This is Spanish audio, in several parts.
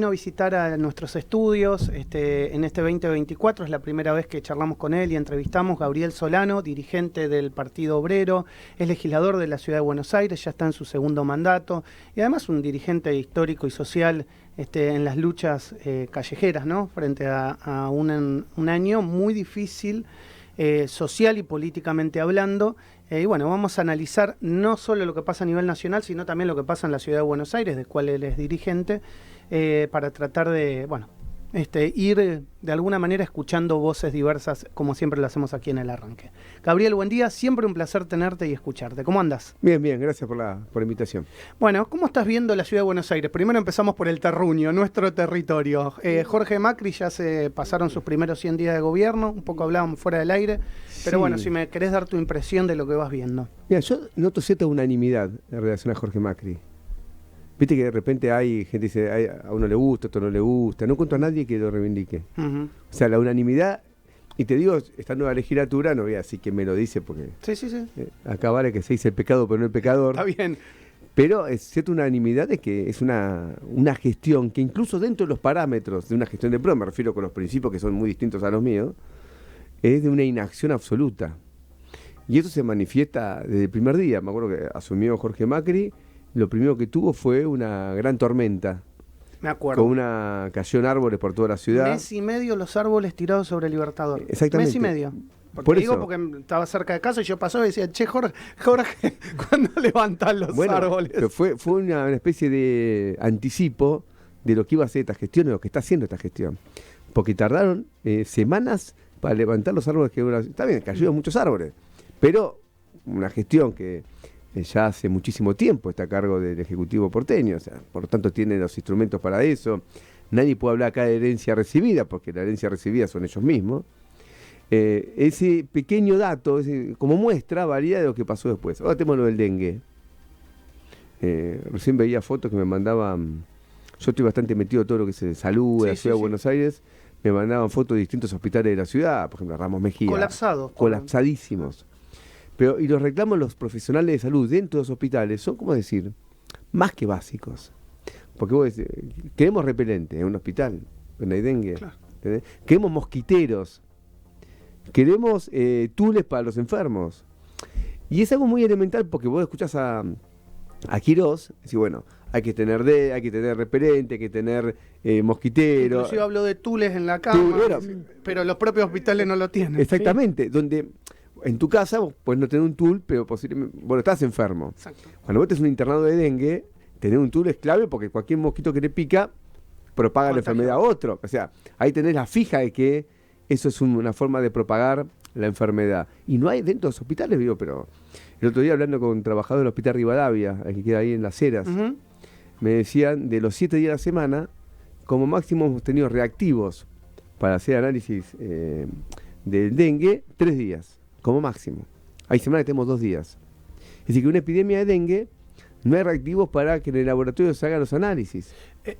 vino a visitar a nuestros estudios en este 2024. Es la primera vez que charlamos con él y entrevistamos. Gabriel Solano, dirigente del Partido Obrero, es legislador de la Ciudad de Buenos Aires, ya está en su segundo mandato y además un dirigente histórico y social en las luchas callejeras, ¿no? Frente a un año muy difícil, social y políticamente hablando. Y bueno, vamos a analizar no solo lo que pasa a nivel nacional, sino también lo que pasa en la Ciudad de Buenos Aires, del cual él es dirigente, para tratar de, bueno, ir de alguna manera escuchando voces diversas, como siempre lo hacemos aquí en El Arranque. Gabriel, buen día, siempre un placer tenerte y escucharte. ¿Cómo andas? Bien, gracias por la invitación. Bueno, ¿cómo estás viendo la Ciudad de Buenos Aires? Primero empezamos por el terruño, nuestro territorio. Jorge Macri, ya se pasaron sus primeros 100 días de gobierno, un poco hablábamos fuera del aire, pero bueno, si me querés dar tu impresión de lo que vas viendo. Mira, yo noto cierta unanimidad en relación a Jorge Macri. Viste que de repente hay gente que dice, a uno le gusta, a otro no le gusta. No encuentro a nadie que lo reivindique. O sea, la unanimidad, y te digo, esta nueva legislatura, no voy a decir quién me lo dice, porque sí. Acá vale que se dice el pecado, pero no el pecador. Está bien. Pero es cierta unanimidad de que es una gestión que incluso dentro de los parámetros de una gestión de PRO, me refiero con los principios que son muy distintos a los míos, es de una inacción absoluta. Y eso se manifiesta desde el primer día. Me acuerdo que asumió Jorge Macri, lo primero que tuvo fue una gran tormenta. Me acuerdo. Cayeron árboles por toda la ciudad. Mes y medio los árboles tirados sobre el Libertador. Exactamente. Mes y medio. Por eso. Porque estaba cerca de casa y yo pasaba y decía, che, Jorge, ¿cuándo levantan los árboles? Pero fue una especie de anticipo de lo que iba a hacer esta gestión y lo que está haciendo esta gestión. Porque tardaron semanas para levantar los árboles que... Está bien, cayeron muchos árboles, pero una gestión que ya hace muchísimo tiempo está a cargo del Ejecutivo porteño, o sea, por lo tanto tiene los instrumentos para eso. Nadie puede hablar acá de herencia recibida, porque la herencia recibida son ellos mismos. Ese pequeño dato, como muestra, varía de lo que pasó después. Ahora tenemos lo del dengue. Recién veía fotos que me mandaban. Yo estoy bastante metido en todo lo que es salud de la ciudad de Buenos Aires. Me mandaban fotos de distintos hospitales de la ciudad, por ejemplo, Ramos Mejía. Colapsadísimos. Pero, y los reclamos los profesionales de salud dentro de los hospitales son, como decir, más que básicos. Porque vos decís, queremos repelente en un hospital donde hay dengue. Claro. Queremos mosquiteros. Queremos tules para los enfermos. Y es algo muy elemental porque vos escuchás a Quirós, decís, bueno, hay que tener repelente, hay que tener mosquitero. Inclusive hablo de tules en la cama, pero los propios hospitales no lo tienen. Exactamente, ¿sí? Donde en tu casa vos podés no tener un tul, pero posiblemente, bueno, estás enfermo. Exacto. Cuando vos tenés un internado de dengue, tener un tul es clave porque cualquier mosquito que te pica propaga la enfermedad a otro. O sea, ahí tenés la fija de que eso es una forma de propagar la enfermedad. Y no hay dentro de los hospitales, digo, pero el otro día hablando con un trabajador del Hospital Rivadavia, el que queda ahí en Las Heras, me decían, de los 7 días de la semana, como máximo hemos tenido reactivos para hacer análisis del dengue, 3 días, como máximo. Hay semanas que tenemos 2 días. Es decir, que una epidemia de dengue, no hay reactivos para que en el laboratorio se hagan los análisis.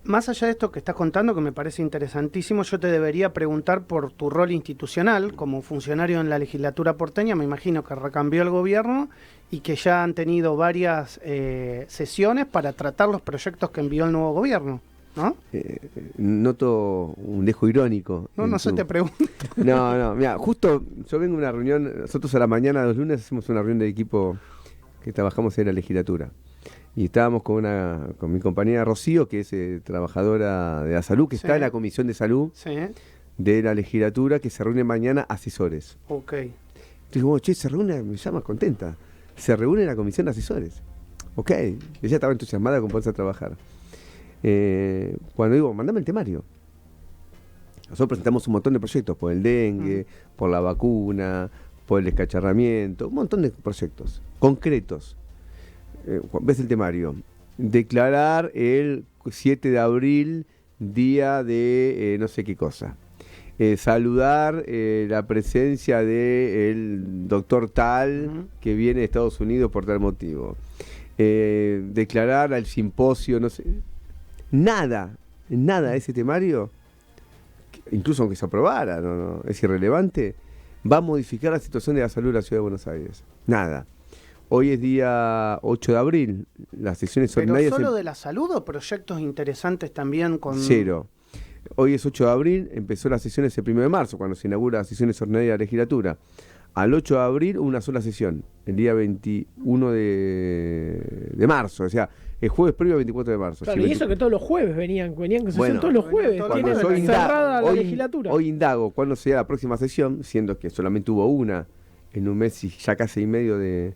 Más allá de esto que estás contando, que me parece interesantísimo, yo te debería preguntar por tu rol institucional como funcionario en la legislatura porteña. Me imagino que recambió el gobierno y que ya han tenido varias sesiones para tratar los proyectos que envió el nuevo gobierno, ¿no? Noto un dejo irónico. No se te pregunta. No, mira, justo yo vengo a una reunión, nosotros a la mañana de los lunes hacemos una reunión de equipo que trabajamos en la legislatura. Y estábamos con mi compañera Rocío, que es trabajadora de la salud, que está en la Comisión de Salud de la legislatura, que se reúne mañana asesores. Ok. Entonces, bueno, se reúne, me llama contenta. Se reúne en la Comisión de Asesores. Ok. Ella estaba entusiasmada con ponerse a trabajar. Cuando digo, mandame el temario. Nosotros presentamos un montón de proyectos, por el dengue, por la vacuna, por el descacharramiento, un montón de proyectos concretos. Ves el temario. Declarar el 7 de abril día de no sé qué cosa. Saludar la presencia del doctor tal que viene de Estados Unidos por tal motivo. Declarar al simposio, no sé. Nada de ese temario, incluso aunque se aprobara, es irrelevante, va a modificar la situación de la salud de la Ciudad de Buenos Aires. Nada. Hoy es día 8 de abril, las sesiones ¿Pero ordinarias... solo de la salud o proyectos interesantes también con...? Cero. Hoy es 8 de abril, empezó las sesiones el 1 de marzo, cuando se inaugura las sesiones ordinarias de la legislatura. Al 8 de abril una sola sesión, el día 21 de marzo, o sea, el jueves previo al 24 de marzo. Claro, sí, y eso que todos los jueves venían que se Bueno, todos los jueves, todos los tienen jueves. cerrada la legislatura. Hoy indago cuándo será la próxima sesión, siendo que solamente hubo una en un mes y ya casi y medio de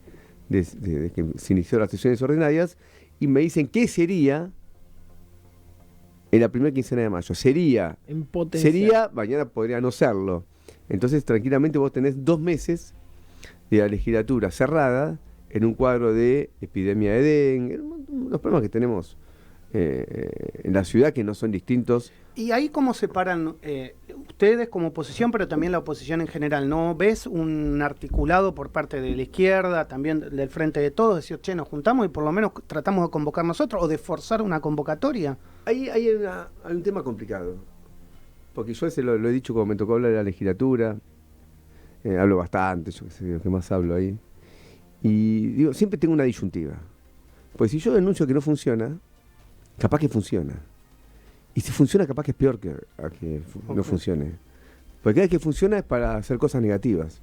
que se inició las sesiones ordinarias, y me dicen qué sería en la primera quincena de mayo. Sería, mañana podría no serlo. Entonces, tranquilamente vos tenés 2 meses de la legislatura cerrada en un cuadro de epidemia de dengue, los problemas que tenemos en la ciudad, que no son distintos. ¿Y ahí cómo separan ustedes como oposición, pero también la oposición en general? ¿No ves un articulado por parte de la izquierda, también del Frente de Todos, decir, che, nos juntamos y por lo menos tratamos de convocar nosotros o de forzar una convocatoria? Hay un tema complicado, porque yo ese lo he dicho cuando me tocó hablar de la legislatura, hablo bastante, yo qué sé, lo que más hablo ahí, y digo, siempre tengo una disyuntiva, pues si yo denuncio que no funciona, capaz que funciona. Y si funciona, capaz que es peor que no funcione. Porque cada vez que funciona es para hacer cosas negativas.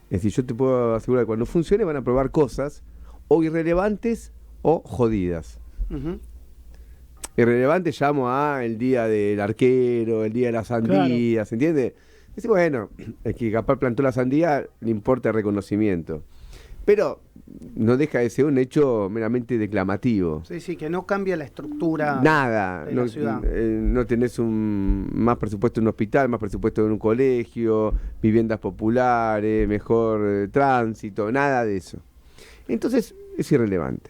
Es decir, yo te puedo asegurar que cuando funcione van a probar cosas o irrelevantes o jodidas. Uh-huh. Irrelevantes llamo a el día del arquero, el día de las sandías, claro. ¿Entiendes? Dice, bueno, el que capaz plantó la sandía le importa el reconocimiento. Pero no deja de ser un hecho meramente declamativo. Sí, que no cambia la estructura. Nada, de la ciudad. No tenés más presupuesto en un hospital, más presupuesto en un colegio, viviendas populares, mejor tránsito, nada de eso. Entonces es irrelevante.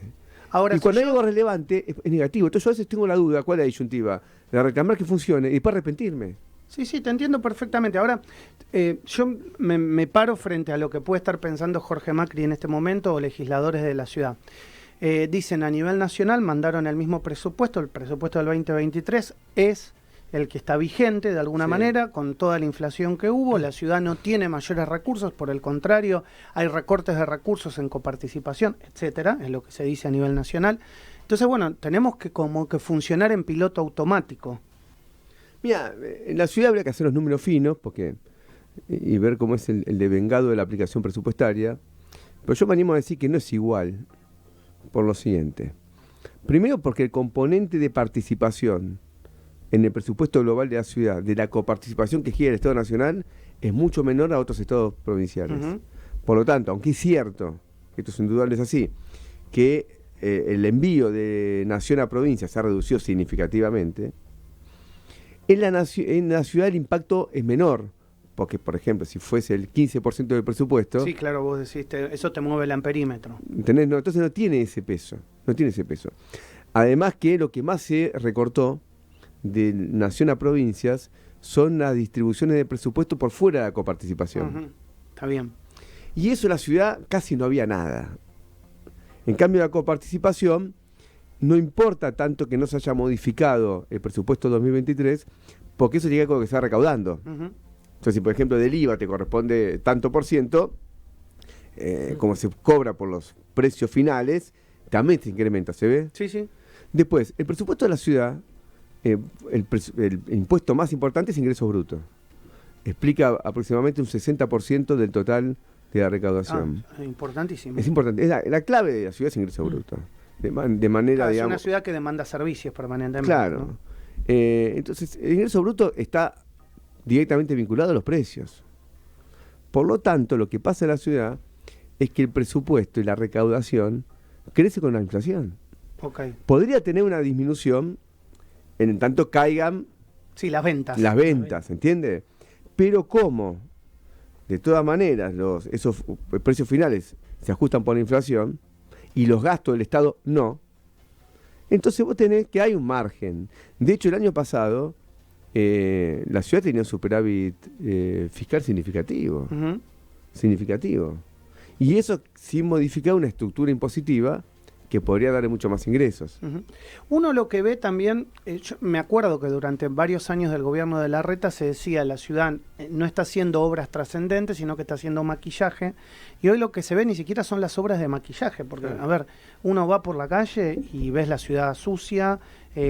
Ahora, y cuando hay algo relevante es negativo. Entonces yo a veces tengo la duda, ¿cuál es la disyuntiva? De reclamar que funcione y después arrepentirme. Sí, te entiendo perfectamente. Ahora, yo me paro frente a lo que puede estar pensando Jorge Macri en este momento o legisladores de la ciudad. Dicen a nivel nacional, mandaron el mismo presupuesto, el presupuesto del 2023 es el que está vigente de alguna manera, con toda la inflación que hubo, la ciudad no tiene mayores recursos, por el contrario, hay recortes de recursos en coparticipación, etcétera, es lo que se dice a nivel nacional. Entonces, bueno, tenemos que como que funcionar en piloto automático. Mira, en la ciudad habría que hacer los números finos y ver cómo es el devengado de la aplicación presupuestaria, pero yo me animo a decir que no es igual, por lo siguiente. Primero porque el componente de participación en el presupuesto global de la ciudad, de la coparticipación que gira el Estado Nacional, es mucho menor a otros estados provinciales. Uh-huh. Por lo tanto, aunque es cierto, esto es indudable, es así, que el envío de nación a provincia se ha reducido significativamente, en la ciudad el impacto es menor, porque, por ejemplo, si fuese el 15% del presupuesto... Sí, claro, vos decís, eso te mueve el amperímetro. ¿Entendés? No, entonces no tiene ese peso. Además que lo que más se recortó de nación a provincias son las distribuciones de presupuesto por fuera de la coparticipación. Uh-huh. Está bien. Y eso en la ciudad casi no había nada. En cambio, la coparticipación... No importa tanto que no se haya modificado el presupuesto 2023, porque eso llega con lo que se está recaudando. Uh-huh. Entonces, si por ejemplo del IVA te corresponde tanto por ciento, como se cobra por los precios finales, también se incrementa, ¿se ve? Sí. Después, el presupuesto de la ciudad, el impuesto más importante es ingresos brutos. Explica aproximadamente un 60% del total de la recaudación. Importantísimo. Es importante. La clave de la ciudad es ingresos brutos. De manera, claro, digamos... Es una ciudad que demanda servicios permanentemente. Claro. ¿No? Entonces, el ingreso bruto está directamente vinculado a los precios. Por lo tanto, lo que pasa en la ciudad es que el presupuesto y la recaudación crece con la inflación. Okay. Podría tener una disminución en tanto caigan... Sí, las ventas. ¿Entiende? Pero ¿cómo? De todas maneras, esos precios finales se ajustan por la inflación y los gastos del Estado no, entonces vos tenés que hay un margen. De hecho, el año pasado la ciudad tenía un superávit fiscal significativo. Uh-huh. Y eso sin modificar una estructura impositiva que podría darle mucho más ingresos. Ujú. Uno lo que ve también, yo me acuerdo que durante varios años del gobierno de Larreta se decía la ciudad no está haciendo obras trascendentes, sino que está haciendo maquillaje, y hoy lo que se ve ni siquiera son las obras de maquillaje, porque, a ver, uno va por la calle y ves la ciudad sucia,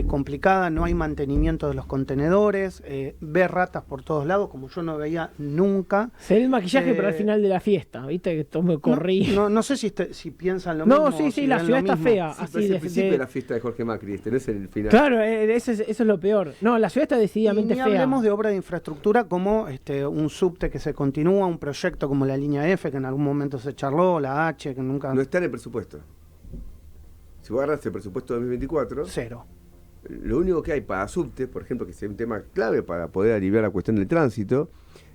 complicada, no hay mantenimiento de los contenedores, ves ratas por todos lados, como yo no veía nunca. Se ve el maquillaje, pero al final de la fiesta, ¿viste? Que todo me corrí. No sé si piensan lo mismo. No, sí, si la ven ciudad lo está mismo. fea. Sí, así pero es el principio de la fiesta de Jorge Macri, no es el final. Claro, eso es lo peor. No, la ciudad está Y decididamente ni fea. hablemos de obra de infraestructura como un subte que se continúa, un proyecto como la línea F, que en algún momento se charló, la H, que nunca... No está en el presupuesto. Si vos agarras el presupuesto de 2024, Cero. lo único que hay para subte, por ejemplo, que sea un tema clave para poder aliviar la cuestión del tránsito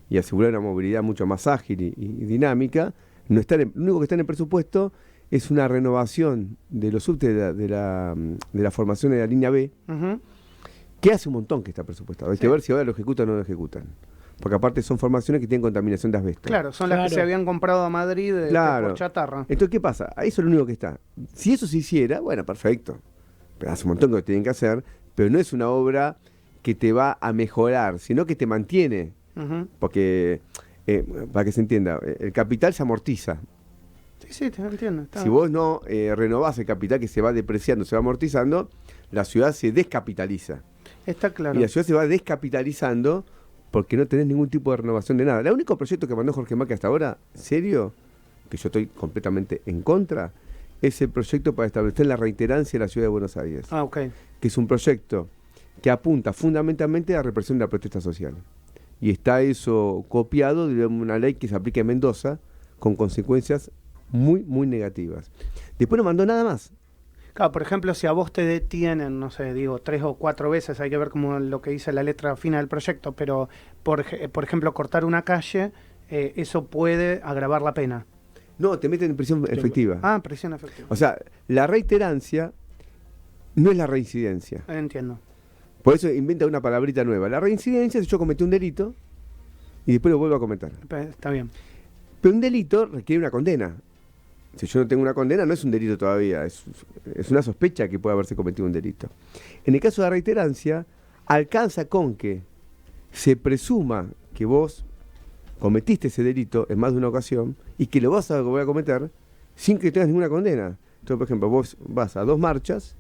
y asegurar una movilidad mucho más ágil y dinámica, no está lo único que está en el presupuesto es una renovación de los subtes de la formación de la línea B, Ujú. que hace un montón que está presupuestado. Hay Sí. que ver si ahora lo ejecutan o no lo ejecutan. Porque aparte son formaciones que tienen contaminación de asbesto. Claro, son las que Claro. se habían comprado a Madrid Claro. por chatarra. Entonces, ¿qué pasa? Ahí eso es lo único que está. Si eso se hiciera, bueno, perfecto. Pero hace un montón que lo tienen que hacer, pero no es una obra que te va a mejorar, sino que te mantiene. Ujú. Porque, para que se entienda, el capital se amortiza. Sí, te entiendo. Está. Si vos no renovás el capital que se va depreciando, se va amortizando, la ciudad se descapitaliza. Está claro. Y la ciudad se va descapitalizando porque no tenés ningún tipo de renovación de nada. El único proyecto que mandó Jorge Macri hasta ahora, serio, que yo estoy completamente en contra, es el proyecto para establecer la reiterancia de la ciudad de Buenos Aires, Ah, ok. que es un proyecto que apunta fundamentalmente a la represión de la protesta social. Y está eso copiado de una ley que se aplica en Mendoza con consecuencias muy, muy negativas. Después no mandó nada más. Claro, por ejemplo, si a vos te detienen, no sé, digo, 3 o 4 veces, hay que ver como lo que dice la letra fina del proyecto, pero, por ejemplo, cortar una calle, eso puede agravar la pena. No, te meten en prisión efectiva. Ah, prisión efectiva. O sea, la reiterancia no es la reincidencia. Entiendo. Por eso inventa una palabrita nueva. La reincidencia es si yo cometí un delito y después lo vuelvo a cometer. Está bien. Pero un delito requiere una condena. Si yo no tengo una condena, no es un delito todavía, es una sospecha que puede haberse cometido un delito. En el caso de la reiterancia, alcanza con que se presuma que vos cometiste ese delito en más de una ocasión y que lo vas a volver a cometer sin que tengas ninguna condena. Entonces, por ejemplo, vos vas a 2 marchas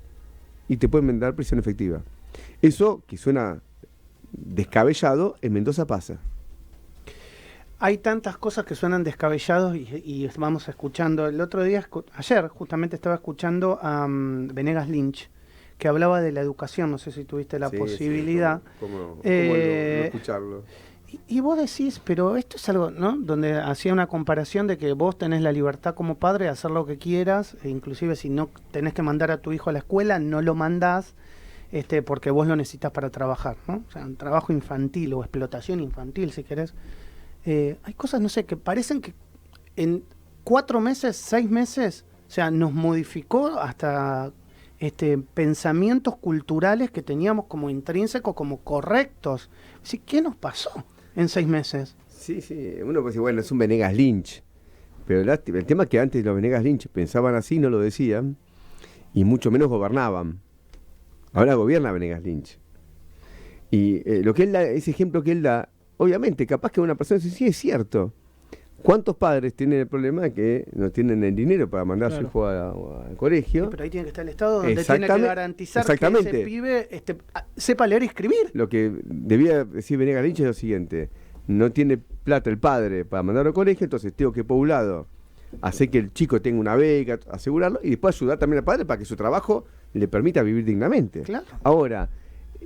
y te pueden dar prisión efectiva. Eso, que suena descabellado, en Mendoza pasa. Hay tantas cosas que suenan descabellados y vamos escuchando. El otro día, ayer justamente estaba escuchando a Venegas Lynch, que hablaba de la educación, no sé si tuviste la posibilidad. ¿Cómo no escucharlo? Y vos decís, pero esto es algo, ¿no? Donde hacía una comparación de que vos tenés la libertad como padre de hacer lo que quieras, e inclusive si no tenés que mandar a tu hijo a la escuela, no lo mandás, porque vos lo necesitas para trabajar, ¿no? O sea, un trabajo infantil o explotación infantil, si querés. Hay cosas, no sé, que parecen que en 4 meses, 6 meses, o sea, nos modificó hasta pensamientos culturales que teníamos como intrínsecos, como correctos. ¿Sí? ¿Qué nos pasó en 6 meses? Sí, uno puede decir, bueno, es un Venegas Lynch, pero el tema es que antes los Venegas Lynch pensaban así, no lo decían, y mucho menos gobernaban. Ahora gobierna Venegas Lynch. Y lo que él da, ese ejemplo que él da, obviamente, capaz que una persona dice, sí, es cierto. ¿Cuántos padres tienen el problema de que no tienen el dinero para mandar a su hijo al colegio? Sí, pero ahí tiene que estar el Estado donde tiene que garantizar que ese pibe sepa leer y escribir. Lo que debía decir Venegas Lynch es lo siguiente: no tiene plata el padre para mandarlo al colegio, entonces tengo que, por un lado, hacer que el chico tenga una beca, asegurarlo, y después ayudar también al padre para que su trabajo le permita vivir dignamente. Claro. Ahora,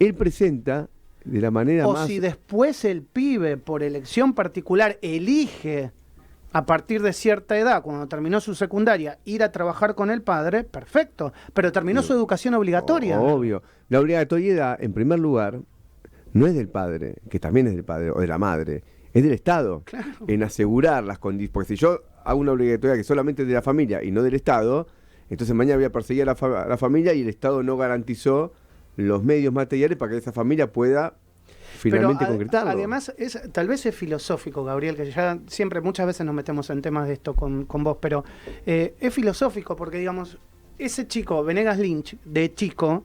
él presenta de la manera o más... O si después el pibe, por elección particular, elige a partir de cierta edad, cuando terminó su secundaria, ir a trabajar con el padre, perfecto, pero terminó su educación obligatoria. Obvio. La obligatoriedad, en primer lugar, no es del padre, que también es del padre o de la madre, es del Estado, claro, en asegurar las condiciones. Porque si yo hago una obligatoriedad que solamente es de la familia y no del Estado, entonces mañana voy a perseguir a la familia y el Estado no garantizó los medios materiales para que esa familia pueda finalmente concretarlo. Además, tal vez es filosófico, Gabriel, que ya siempre, muchas veces nos metemos en temas de esto con vos, pero es filosófico porque, digamos, ese chico, Venegas Lynch, de chico,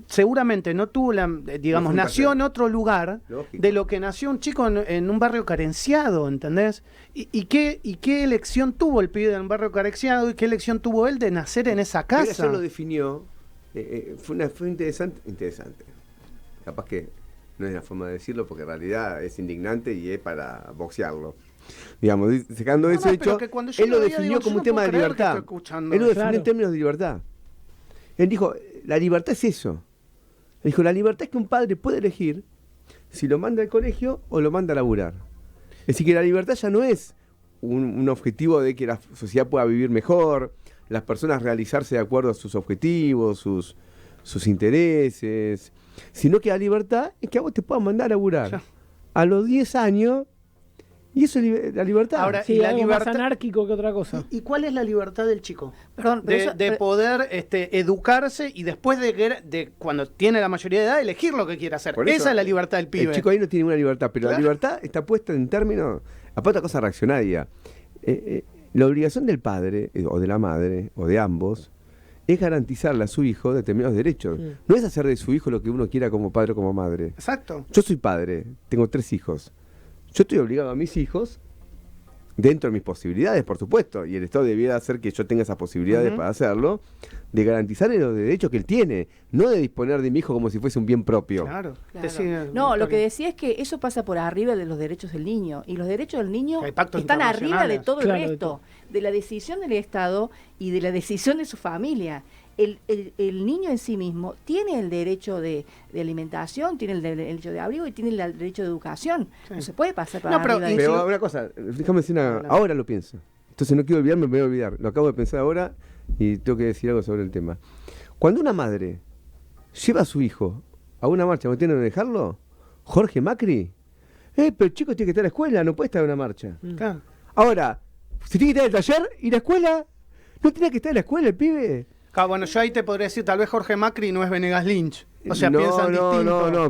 seguramente no tuvo digamos, nació en otro lugar. Lógico. De lo que nació un chico en un barrio carenciado, ¿entendés? ¿Y qué elección tuvo el pibe en un barrio carenciado y qué elección tuvo él de nacer en esa casa? Eso lo definió, fue interesante. Capaz que no es la forma de decirlo porque en realidad es indignante y es para boxearlo. Digamos, sacando ese hecho, él lo definió como un tema de libertad. Él lo definió en términos de libertad. Él dijo, la libertad es eso. Él dijo, la libertad es que un padre puede elegir si lo manda al colegio o lo manda a laburar. Es decir, que la libertad ya no es un objetivo de que la sociedad pueda vivir mejor, las personas realizarse de acuerdo a sus objetivos, sus intereses, sino que la libertad es que a vos te puedan mandar a laburar. Ya. A los 10 años... Y eso es la libertad. Ahora, sí, la libertad más anárquico que otra cosa. ¿Y cuál es la libertad del chico? Perdón, de poder educarse y después de cuando tiene la mayoría de edad, elegir lo que quiere hacer. Esa es la libertad del pibe. El chico ahí no tiene ninguna libertad, pero claro, la libertad está puesta en términos, aparte otra cosa reaccionaria. La obligación del padre, o de la madre, o de ambos, es garantizarle a su hijo determinados derechos. Sí. No es hacer de su hijo lo que uno quiera como padre o como madre. Exacto. Yo soy padre, tengo 3 hijos. Yo estoy obligado a mis hijos, dentro de mis posibilidades, por supuesto, y el Estado debiera hacer que yo tenga esas posibilidades para hacerlo, de garantizarle los derechos que él tiene, no de disponer de mi hijo como si fuese un bien propio. Claro. No, lo que decía es que eso pasa por arriba de los derechos del niño, y los derechos del niño están arriba de todo el resto, de la decisión del Estado y de la decisión de su familia. El niño en sí mismo tiene el derecho de alimentación, tiene el derecho de abrigo y tiene el derecho de educación. Sí. No se puede pasar para arriba de eso. Pero una cosa, déjame decir ahora lo pienso. Entonces no quiero olvidarme, me voy a olvidar. Lo acabo de pensar ahora y tengo que decir algo sobre el tema. Cuando una madre lleva a su hijo a una marcha, ¿no tiene que dejarlo? Jorge Macri, pero el chico tiene que estar en la escuela, no puede estar en una marcha. Claro. Ahora, si tiene que estar en el taller y la escuela, ¿no tiene que estar en la escuela el pibe? Bueno, yo ahí te podría decir, tal vez Jorge Macri no es Venegas Lynch. O sea, piensan distinto.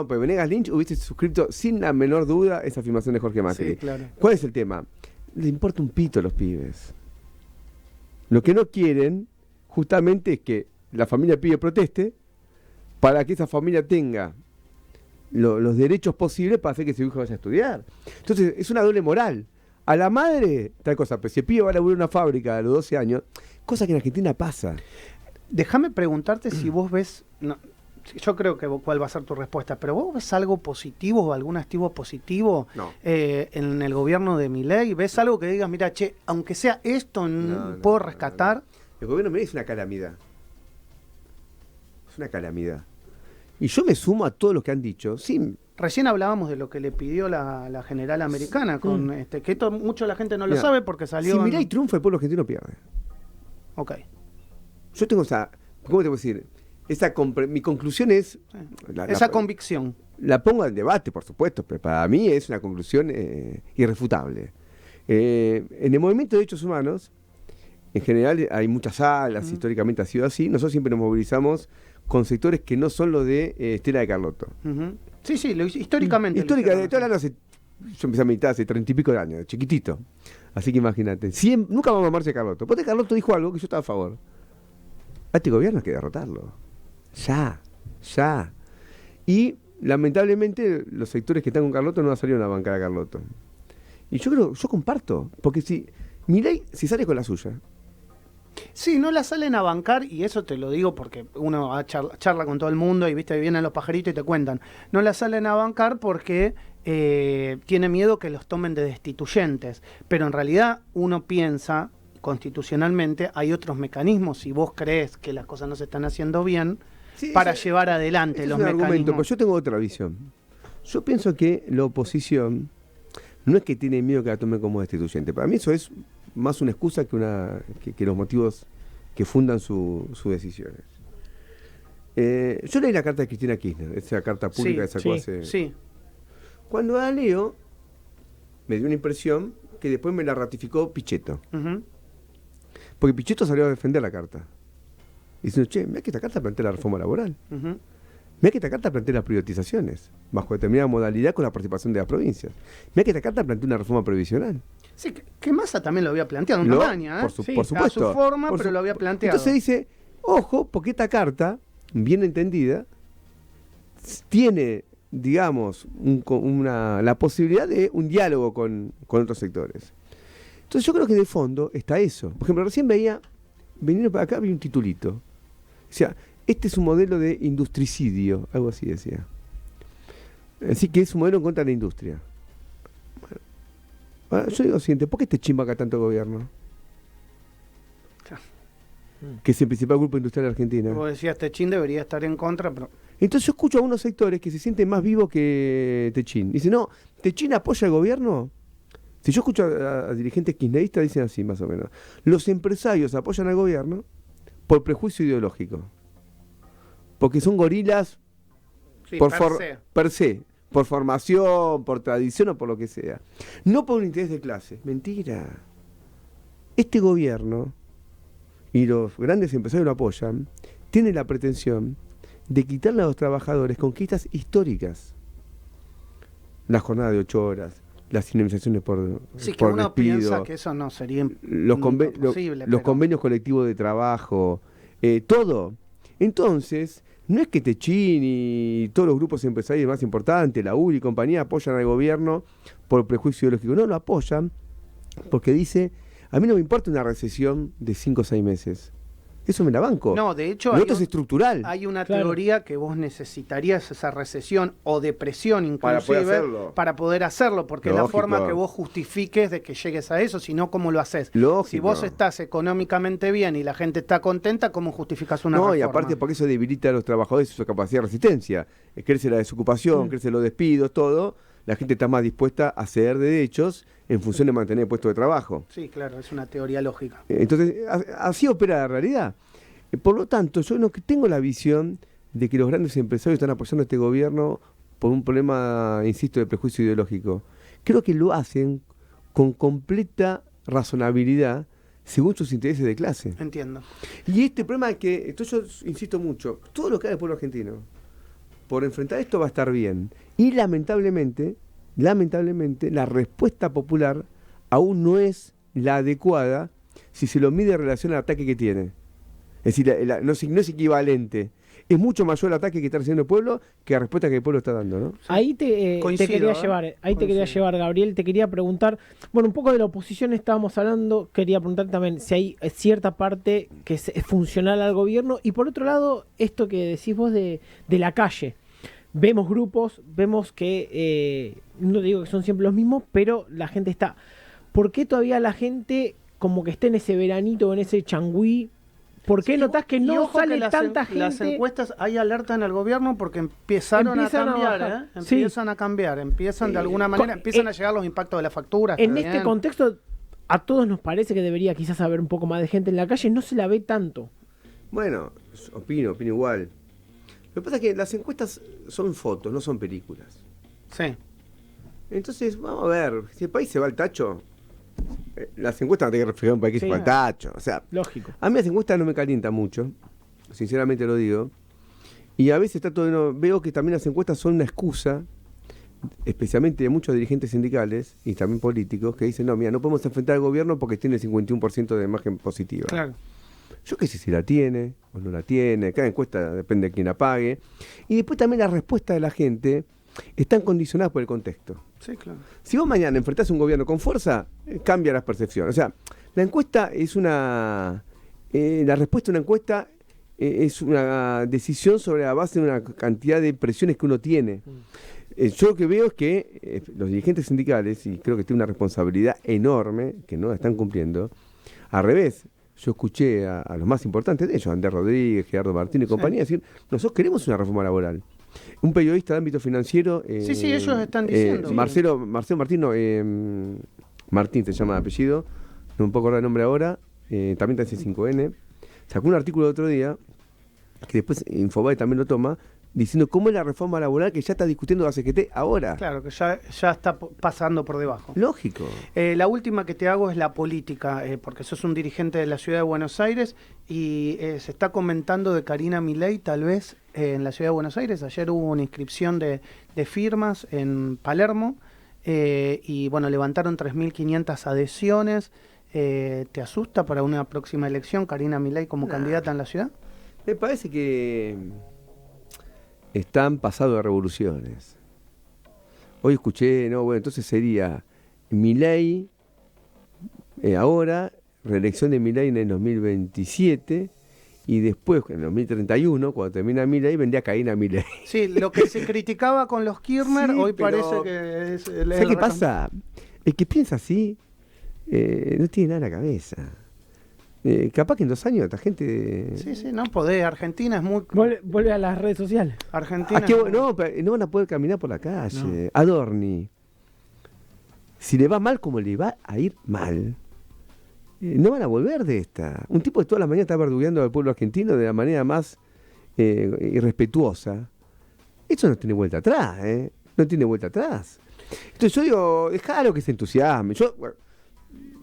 Pero Venegas Lynch hubiese suscrito sin la menor duda esa afirmación de Jorge Macri. Sí, claro. ¿Cuál es el tema? Le importa un pito a los pibes. Lo que no quieren, justamente, es que la familia pibe proteste para que esa familia tenga los derechos posibles para hacer que su hijo vaya a estudiar. Entonces, es una doble moral. A la madre, tal cosa, pero si el pibe va a laburar en una fábrica a los 12 años, cosa que en Argentina pasa. Déjame preguntarte si vos ves, yo creo que cuál va a ser tu respuesta, pero ¿vos ves algo positivo o algún activo positivo en el gobierno de Milei? ¿Ves algo que digas, mira, che, aunque sea esto, puedo rescatar? No. El gobierno de Milei es una calamidad. Es una calamidad. Y yo me sumo a todos los que han dicho, sí. Recién hablábamos de lo que le pidió la general americana, con que esto mucho la gente no lo sabe porque salió... Si Milei triunfa, el pueblo argentino pierde. Ok. Yo tengo esa... ¿Cómo te puedo decir? Mi conclusión es... Esa convicción. La pongo al debate, por supuesto, pero para mí es una conclusión irrefutable. En el movimiento de derechos humanos, en general hay muchas salas, históricamente ha sido así. Nosotros siempre nos movilizamos con sectores que no son los de Estela de Carlotto. Sí, históricamente. Yo empecé a militar hace 30 y pico de años, chiquitito. Así que imagínate. Nunca vamos a marcha de Carlotto. Porque Carlotto dijo algo que yo estaba a favor. A este gobierno hay que derrotarlo. Ya. Y lamentablemente los sectores que están con Carlotto no salieron a bancar a Carlotto. Y yo comparto. Porque si Milei si sale con la suya. Sí, no la salen a bancar, y eso te lo digo porque uno charla con todo el mundo y viste vienen los pajaritos y te cuentan. No la salen a bancar porque tiene miedo que los tomen de destituyentes. Pero en realidad uno piensa, constitucionalmente, hay otros mecanismos, si vos crees que las cosas no se están haciendo bien, para llevar adelante los mecanismos. Argumento, pero yo tengo otra visión. Yo pienso que la oposición no es que tiene miedo que la tome como destituyente. Para mí eso es más una excusa que los motivos que fundan sus decisiones. Yo leí la carta de Cristina Kirchner, esa carta pública que sacó hace... Sí. Cuando la leo, me dio una impresión que después me la ratificó Pichetto. Porque Pichetto salió a defender la carta. Diciendo, che, mira que esta carta plantea la reforma laboral. Mirá que esta carta plantea las privatizaciones, bajo determinada modalidad con la participación de las provincias. Mirá que esta carta plantea una reforma previsional. Sí, que Massa también lo había planteado, una campaña, por supuesto. A su forma, pero lo había planteado. Entonces dice, ojo, porque esta carta, bien entendida, tiene, digamos, la posibilidad de un diálogo con otros sectores. Entonces yo creo que de fondo está eso. Por ejemplo, recién viniendo para acá, vi un titulito. O sea, este es un modelo de industricidio, algo así decía. Así que es un modelo en contra de la industria. Bueno, yo digo lo siguiente, ¿por qué te chimba acá tanto el gobierno? Que es el principal grupo industrial de Argentina. Como decías, Techín debería estar en contra, pero... Entonces yo escucho a unos sectores que se sienten más vivos que Techín. Dicen, no, ¿Techín apoya al gobierno? Si yo escucho a dirigentes kirchneristas, dicen así más o menos. Los empresarios apoyan al gobierno por prejuicio ideológico. Porque son gorilas per se, por formación, por tradición o por lo que sea. No por un interés de clase. Mentira. Este gobierno, y los grandes empresarios lo apoyan, tienen la pretensión de quitarle a los trabajadores conquistas históricas. La jornada de 8 horas, las indemnizaciones por que uno despido, piensa que eso no sería posible. Los convenios colectivos de trabajo, todo. Entonces, no es que Techín y todos los grupos empresariales más importantes, la URI y compañía, apoyan al gobierno por prejuicio ideológico. No, lo apoyan porque dice, a mí no me importa una recesión de 5 o 6 meses. Eso me la banco. No, de hecho, lo otro es estructural. Hay una teoría que vos necesitarías esa recesión o depresión inclusive para poder hacerlo, porque lógico. Es la forma que vos justifiques de que llegues a eso, si no, ¿cómo lo haces? Lógico. Si vos estás económicamente bien y la gente está contenta, ¿cómo justificás una reforma? No, y aparte porque eso debilita a los trabajadores y su capacidad de resistencia. Crece la desocupación, crecen los despidos, todo. La gente está más dispuesta a ceder derechos en función de mantener el puesto de trabajo. Sí, claro, es una teoría lógica. Entonces, así opera la realidad. Por lo tanto, yo no tengo la visión de que los grandes empresarios están apoyando a este gobierno por un problema, insisto, de prejuicio ideológico. Creo que lo hacen con completa razonabilidad según sus intereses de clase. Entiendo. Y este problema es que, esto yo insisto mucho, todo lo que haga el pueblo argentino por enfrentar esto va a estar bien. Y lamentablemente, la respuesta popular aún no es la adecuada si se lo mide en relación al ataque que tiene. Es decir, no es equivalente. Es mucho mayor el ataque que está recibiendo el pueblo que la respuesta que el pueblo está dando, ¿no? Ahí te quería llevar, Gabriel, te quería preguntar, bueno, un poco de la oposición estábamos hablando, quería preguntar también si hay cierta parte que es funcional al gobierno, y por otro lado, esto que decís vos de la calle. Vemos grupos, vemos que, no digo que son siempre los mismos, pero la gente está... ¿Por qué todavía la gente como que está en ese veranito, en ese changüí? ¿Por qué notás que no sale tanta gente? Las encuestas, hay alerta en el gobierno porque empiezan a cambiar, empiezan de alguna manera, empiezan a llegar los impactos de la factura. En este contexto, a todos nos parece que debería quizás haber un poco más de gente en la calle, no se la ve tanto. Bueno, opino igual. Lo que pasa es que las encuestas son fotos, no son películas. Sí. Entonces, vamos a ver, si el país se va al tacho, las encuestas no tienen que reflejar un país que se va al tacho. O sea, lógico. A mí las encuestas no me calientan mucho, sinceramente lo digo. Y a veces veo que también las encuestas son una excusa, especialmente de muchos dirigentes sindicales y también políticos, que dicen, no, mira, no podemos enfrentar al gobierno porque tiene el 51% de imagen positiva. Claro. Yo qué sé si la tiene o no la tiene, cada encuesta depende de quién la pague. Y después también las respuestas de la gente están condicionadas por el contexto. Sí, claro. Si vos mañana enfrentás un gobierno con fuerza, cambia la percepción. O sea, la encuesta es la respuesta a una encuesta es una decisión sobre la base de una cantidad de presiones que uno tiene. Yo lo que veo es que los dirigentes sindicales, y creo que tienen una responsabilidad enorme, que no la están cumpliendo, al revés. Yo escuché a los más importantes de ellos, Andrés Rodríguez, Gerardo Martín y compañía, decir, nosotros queremos una reforma laboral. Un periodista de ámbito financiero... ellos están diciendo. Marcelo Martín, Martín se llama de apellido, no me puedo acordar el nombre ahora, también está en C5N, sacó un artículo el otro día, que después Infobae también lo toma, diciendo cómo es la reforma laboral que ya está discutiendo la CGT ahora. Claro, que ya está pasando por debajo. Lógico. La última que te hago es la política, porque sos un dirigente de la ciudad de Buenos Aires y se está comentando de Karina Milei tal vez en la ciudad de Buenos Aires. Ayer hubo una inscripción de firmas en Palermo y bueno, levantaron 3.500 adhesiones. ¿Te asusta para una próxima elección Karina Milei como candidata en la ciudad? Me parece que están pasados de revoluciones. Hoy escuché, entonces sería Milei ahora, reelección de Milei en el 2027 y después en el 2031, cuando termina Milei, vendría Karina Milei. Sí, lo que se criticaba con los Kirchner, hoy parece que es... ¿Sabes qué pasa? El que piensa así no tiene nada en la cabeza. Capaz que en 2 años esta gente... Sí, no podés. Argentina es muy... Vuelve a las redes sociales. Argentina no van a poder caminar por la calle. No. Adorni. Si le va mal como le va a ir mal, no van a volver de esta. Un tipo que toda la mañana está verdugueando al pueblo argentino de la manera más irrespetuosa. Eso no tiene vuelta atrás, No tiene vuelta atrás. Entonces yo digo, dejalo que se entusiasme.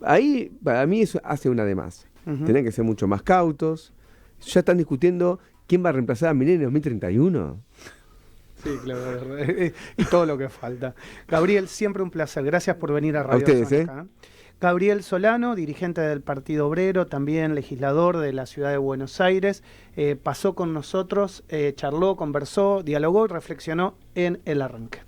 Ahí, para mí, eso hace una de más. Tienen que ser mucho más cautos. Ya están discutiendo quién va a reemplazar a Milei en 2031. Sí, claro. Y todo lo que falta. Gabriel, siempre un placer. Gracias por venir a Radio Sónica. Gabriel Solano, dirigente del Partido Obrero, también legislador de la ciudad de Buenos Aires, pasó con nosotros, charló, conversó, dialogó y reflexionó en El Arranque.